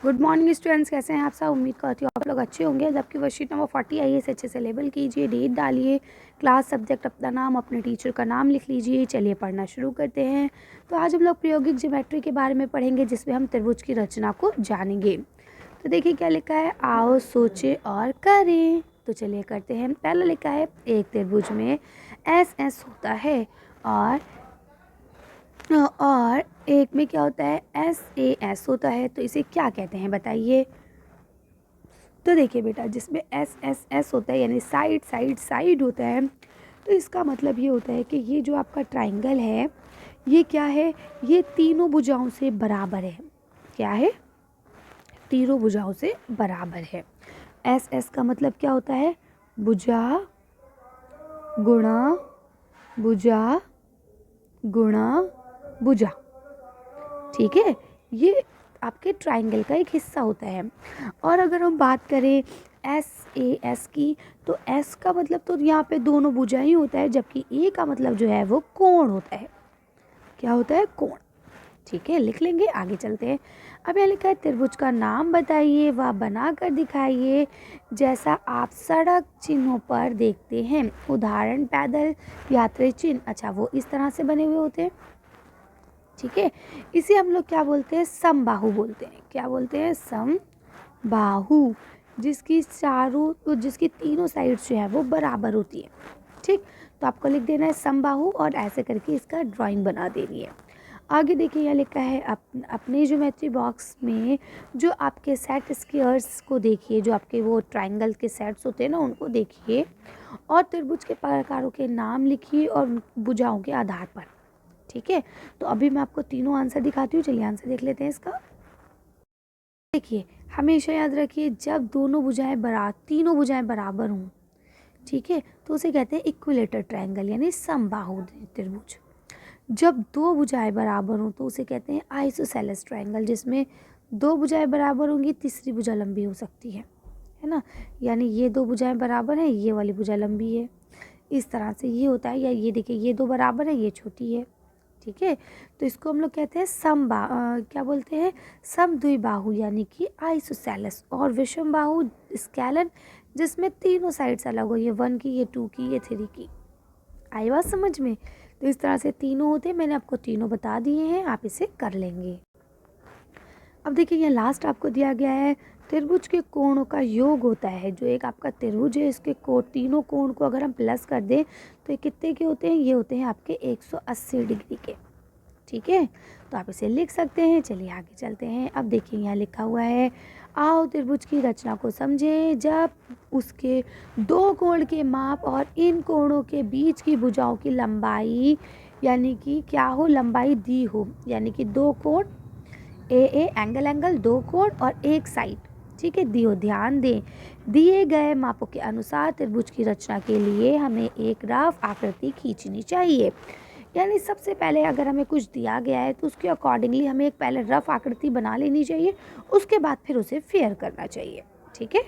Good morning students, कैसे हैं आप सब। उम्मीद करती हूँ आप लोग अच्छे होंगे। जबकि वर्कशीट नंबर 40 आई है, इसे अच्छे से लेबल कीजिए, डेट डालिए, क्लास, सब्जेक्ट, अपना नाम, अपने टीचर का नाम लिख लीजिए। चलिए पढ़ना शुरू करते हैं। तो आज हम लोग प्रायोगिक ज्योमेट्री के बारे में पढ़ेंगे, जिसमें हम त्रिभुज की रचना को जानेंगे। तो देखिए क्या लिखा है, आओ सोचें और करें। तो चलिए करते हैं। पहला लिखा है, एक त्रिभुज में एस एस होता है और एक में क्या होता है, एस ए एस होता है। तो इसे क्या कहते हैं बताइए। तो देखिए बेटा, जिसमें एस एस एस होता है यानी साइड साइड साइड होता है, तो इसका मतलब ये होता है कि ये जो आपका ट्राइंगल है, ये क्या है, ये तीनों भुजाओं से बराबर है। क्या है, तीनों भुजाओं से बराबर है। एस एस का मतलब क्या होता है, भुजा गुणा भुजा गुणा भुजा। ठीक है, ये आपके ट्राइंगल का एक हिस्सा होता है। और अगर हम बात करें एस ए एस की, तो एस का मतलब तो यहाँ पे दोनों भुजा ही होता है, जबकि ए का मतलब जो है वो कोण होता है। क्या होता है, कोण। ठीक है, लिख लेंगे, आगे चलते हैं। अब यहाँ लिखा है, त्रिभुज का नाम बताइए व बना कर दिखाइए जैसा आप सड़क चिन्हों पर देखते हैं। उदाहरण, पैदल यात्री चिन्ह। अच्छा, वो इस तरह से बने हुए होते हैं। ठीक है, इसे हम लोग क्या बोलते हैं, समबाहु बोलते हैं। क्या बोलते हैं, समबाहु, जिसकी तीनों साइड्स जो है वो बराबर होती है। ठीक, तो आपको लिख देना है समबाहु और ऐसे करके इसका ड्राइंग बना देनी है। आगे देखिए, यह लिखा है, अपने ज्योमेट्री बॉक्स में जो आपके सेट स्क्वायर्स को देखिए, जो आपके वो ट्राइंगल के सेट्स होते हैं ना, उनको देखिए और त्रिभुज के प्रकारों के नाम लिखिए और भुजाओं के आधार पर। ठीक है, तो अभी मैं आपको तीनों आंसर दिखाती हूँ। चलिए आंसर देख लेते हैं इसका। देखिए, हमेशा याद रखिए, जब तीनों भुजाएं बराबर हों, ठीक है, तो उसे कहते हैं इक्विलेटरल ट्रायंगल यानी समबाहु त्रिभुज। जब दो भुजाएं बराबर हों तो उसे कहते हैं आइसोसेलेस ट्रायंगल, जिसमें दो भुजाएं बराबर होंगी, तीसरी भुजा लंबी हो सकती है ना। यानी ये दो भुजाएं बराबर हैं, ये वाली भुजा लंबी है, इस तरह से ये होता है। या ये देखिए, ये दो बराबर है, ये छोटी है। ठीक है, तो इसको हम लोग कहते हैं क्या बोलते हैं, समद्विबाहु यानी कि आइसोसेलेस। और विषमबाहु स्केलन, जिसमें तीनों साइड्स अलग हो, ये 1 की, ये 2 की, ये 3 की। आई बात समझ में। तो इस तरह से तीनों होते हैं, मैंने आपको तीनों बता दिए हैं, आप इसे कर लेंगे। अब देखिए, ये लास्ट आपको दिया गया है, त्रिभुज के कोणों का योग होता है। जो एक आपका त्रिभुज है, इसके तीनों कोण को अगर हम प्लस कर दें तो ये कितने के होते हैं, ये होते हैं आपके 180 डिग्री के। ठीक है, तो आप इसे लिख सकते हैं। चलिए आगे चलते हैं। अब देखिए, यहाँ लिखा हुआ है, आओ त्रिभुज की रचना को समझें। जब उसके दो कोण के माप और इन कोणों के बीच की भुजाओं की लंबाई यानी कि क्या हो, लंबाई दी हो, यानी कि दो कोण ए एंगल दो कोण और एक साइड, ठीक है, दियो। ध्यान दें, दिए गए मापों के अनुसार त्रिभुज की रचना के लिए हमें एक रफ आकृति खींचनी चाहिए। यानी सबसे पहले अगर हमें कुछ दिया गया है तो उसके अकॉर्डिंगली हमें एक पहले रफ आकृति बना लेनी चाहिए, उसके बाद फिर उसे फेयर करना चाहिए। ठीक है,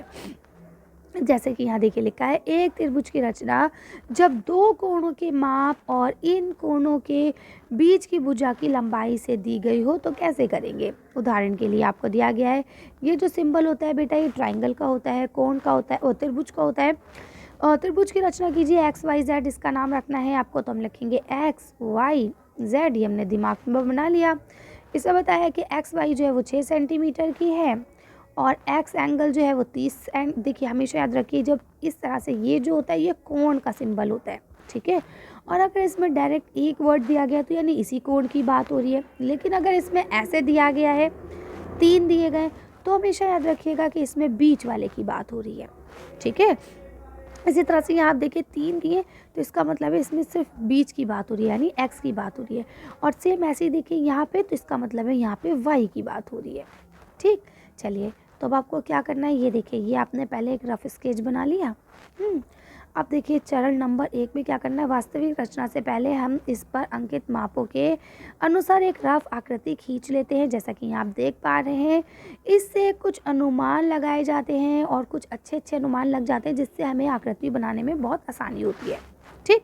जैसे कि यहाँ देखिए लिखा है, एक त्रिभुज की रचना जब दो कोणों के माप और इन कोणों के बीच की भुजा की लंबाई से दी गई हो तो कैसे करेंगे। उदाहरण के लिए आपको दिया गया है, ये जो सिंबल होता है बेटा, ये ट्राइंगल का होता है, कोण का होता है और त्रिभुज का होता है। त्रिभुज की रचना कीजिए, एक्स वाई जेड इसका नाम रखना है आपको, तो हम लिखेंगे एक्स वाई जेड। ये हमने दिमाग में बना लिया। इसे बताया कि एक्स वाई जो है वो 6 सेंटीमीटर की है और एक्स एंगल जो है वो 30। देखिए, हमेशा याद रखिए, जब इस तरह से ये जो होता है, ये कोण का सिंबल होता है। ठीक है, और अगर इसमें डायरेक्ट एक वर्ड दिया गया तो यानी इसी कोण की बात हो रही है। लेकिन अगर इसमें ऐसे दिया गया है, 3 दिए गए, तो हमेशा याद रखिएगा कि इसमें बीच वाले की बात हो रही है। ठीक है, इसी तरह से यहाँ आप देखिए 3 दिए, तो इसका मतलब है इसमें सिर्फ बीच की बात हो रही है, यानी एक्स की बात हो रही है। और सेम ऐसे ही देखिए यहाँ पे, तो इसका मतलब है यहाँ पे वाई की बात हो रही है। ठीक, चलिए, तो अब आपको क्या करना है, ये देखिए, ये आपने पहले एक रफ स्केच बना लिया। अब देखिए, चरण नंबर 1 में क्या करना है, वास्तविक रचना से पहले हम इस पर अंकित मापों के अनुसार एक रफ आकृति खींच लेते हैं। जैसा कि यहाँ आप देख पा रहे हैं, इससे कुछ अनुमान लगाए जाते हैं और कुछ अच्छे अच्छे अनुमान लग जाते हैं, जिससे हमें आकृति बनाने में बहुत आसानी होती है। ठीक,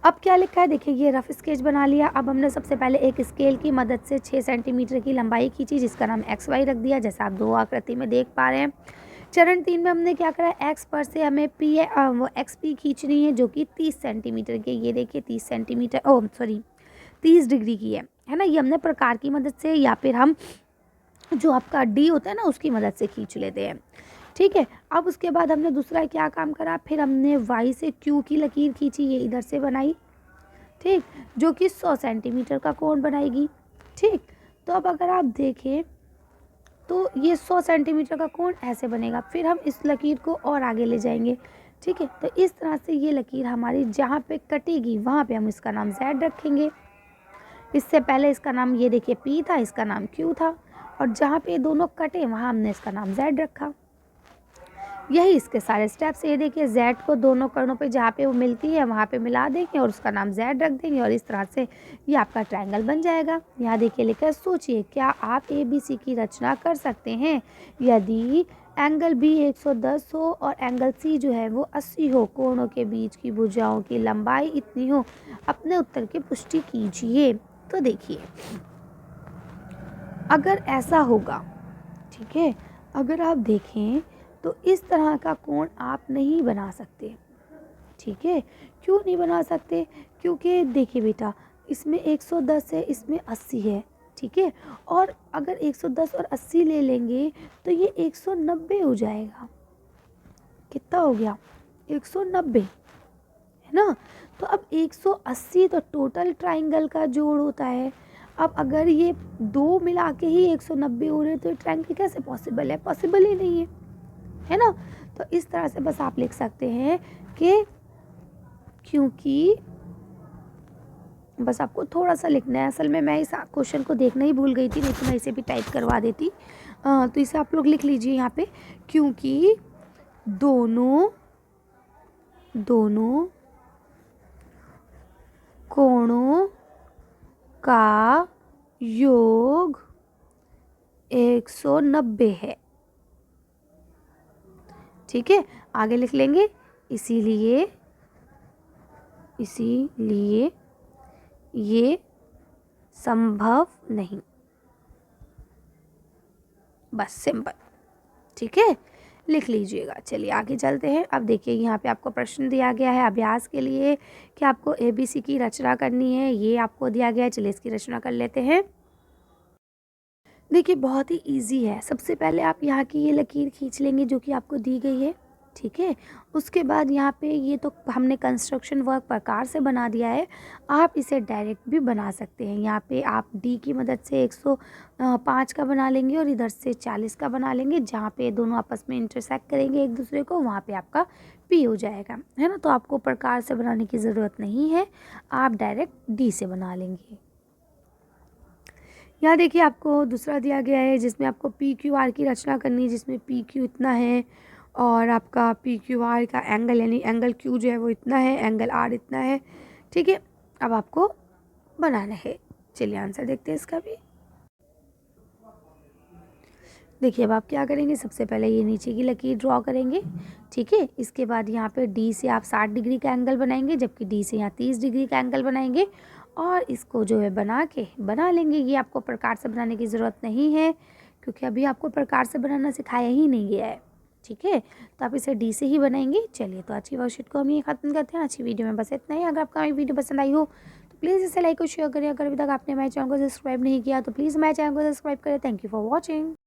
अब क्या लिखा है देखिए, ये रफ स्केच बना लिया। अब हमने सबसे पहले एक स्केल की मदद से 6 सेंटीमीटर की लंबाई खींची, जिसका नाम एक्स वाई रख दिया, जैसा आप 2 आकृति में देख पा रहे हैं। चरण 3 में हमने क्या करा, एक्स पर से हमें वो एक्स पी खींचनी है, जो कि 30 सेंटीमीटर की, ये देखिए 30 सेंटीमीटर 30 डिग्री की है ना। ये हमने प्रकार की मदद से या फिर हम जो आपका डी होता है ना उसकी मदद से खींच लेते हैं, ठीक है। अब उसके बाद हमने दूसरा क्या काम करा, फिर हमने वाई से क्यू की लकीर खींची, ये इधर से बनाई, ठीक, जो कि 100 सेंटीमीटर का कोण बनाएगी, ठीक। तो अब अगर आप देखें तो ये 100 सेंटीमीटर का कोण ऐसे बनेगा। फिर हम इस लकीर को और आगे ले जाएंगे, ठीक है। तो इस तरह से ये लकीर हमारी जहाँ पे कटेगी वहाँ पे हम इसका नाम Z रखेंगे। इससे पहले इसका नाम ये देखिए P था, इसका नाम Q था, और जहाँ पे ये दोनों कटे वहाँ हमने इसका नाम Z रखा। यही इसके सारे स्टेप्स। ये देखिए Z को दोनों कर्णों पे जहाँ पे वो मिलती है वहाँ पे मिला देंगे और उसका नाम Z रख देंगे, और इस तरह से ये आपका ट्रायंगल बन जाएगा। यहाँ देखिए लिखा है, सोचिए क्या आप ABC की रचना कर सकते हैं यदि एंगल B 110 हो और एंगल C जो है वो 80 हो, कोणों के बीच की भुजाओं की लंबाई इतनी हो। अपने उत्तर की पुष्टि कीजिए। तो देखिए अगर ऐसा होगा, ठीक है, अगर आप देखें तो इस तरह का कोण आप नहीं बना सकते, ठीक है। क्यों नहीं बना सकते, क्योंकि देखिए बेटा इसमें 110 है, इसमें 80 है, ठीक है। और अगर 110 और 80 ले लेंगे तो ये 190 हो जाएगा। कितना हो गया, 190, है ना। तो अब 180 तो टोटल ट्राइंगल का जोड़ होता है। अब अगर ये दो मिला के ही 190 हो रहे तो ये ट्राइंगल कैसे पॉसिबल है, पॉसिबल ही नहीं है ना। तो इस तरह से बस आप लिख सकते हैं कि क्योंकि, बस आपको थोड़ा सा लिखना है। असल में मैं इस क्वेश्चन को देखना ही भूल गई थी, नहीं तो मैं इसे भी टाइप करवा देती। तो इसे आप लोग लिख लीजिए यहाँ पे, क्योंकि दोनों कोणों का योग 190 है, ठीक है। आगे लिख लेंगे, इसीलिए ये संभव नहीं, बस सिंपल, ठीक है, लिख लीजिएगा। चलिए आगे चलते हैं। अब देखिए यहाँ पे आपको प्रश्न दिया गया है अभ्यास के लिए कि आपको ABC की रचना करनी है, ये आपको दिया गया है। चलिए इसकी रचना कर लेते हैं। देखिए बहुत ही इजी है। सबसे पहले आप यहाँ की ये लकीर खींच लेंगे जो कि आपको दी गई है, ठीक है। उसके बाद यहाँ पे ये तो हमने कंस्ट्रक्शन वर्क प्रकार से बना दिया है, आप इसे डायरेक्ट भी बना सकते हैं। यहाँ पे आप डी की मदद से 105 का बना लेंगे और इधर से 40 का बना लेंगे। जहाँ पे दोनों आपस में इंटरसेक्ट करेंगे एक दूसरे को, वहाँ पे आपका पी हो जाएगा, है ना। तो आपको प्रकार से बनाने की ज़रूरत नहीं है, आप डायरेक्ट डी से बना लेंगे। यहाँ देखिए आपको दूसरा दिया गया है जिसमें आपको PQR की रचना करनी है, जिसमें PQ इतना है और आपका PQR का एंगल यानी एंगल Q जो है वो इतना है, एंगल R इतना है, ठीक है। अब आपको बनाना है। चलिए आंसर देखते हैं इसका भी। देखिए अब आप क्या करेंगे, सबसे पहले ये नीचे की लकीर ड्रॉ करेंगे, ठीक है। इसके बाद यहाँ पे D से आप 60 डिग्री का एंगल बनाएंगे, जबकि D से यहाँ 30 डिग्री का एंगल बनाएंगे, और इसको जो है बना लेंगे। ये आपको प्रकार से बनाने की ज़रूरत नहीं है, क्योंकि अभी आपको प्रकार से बनाना सिखाया ही नहीं गया है, ठीक है। तो आप इसे D से ही बनाएंगे। चलिए तो अच्छी वर्कशीट को हम ये ख़त्म करते हैं। अच्छी वीडियो में बस इतना ही। अगर आपको हमारी वीडियो पसंद आई हो तो प्लीज़ इसे लाइक और शेयर करें। अगर अभी तक आपने हमारे चैनल को सब्सक्राइब नहीं किया तो प्लीज़ हमारे चैनल को सब्सक्राइब करें। Thank you for watching.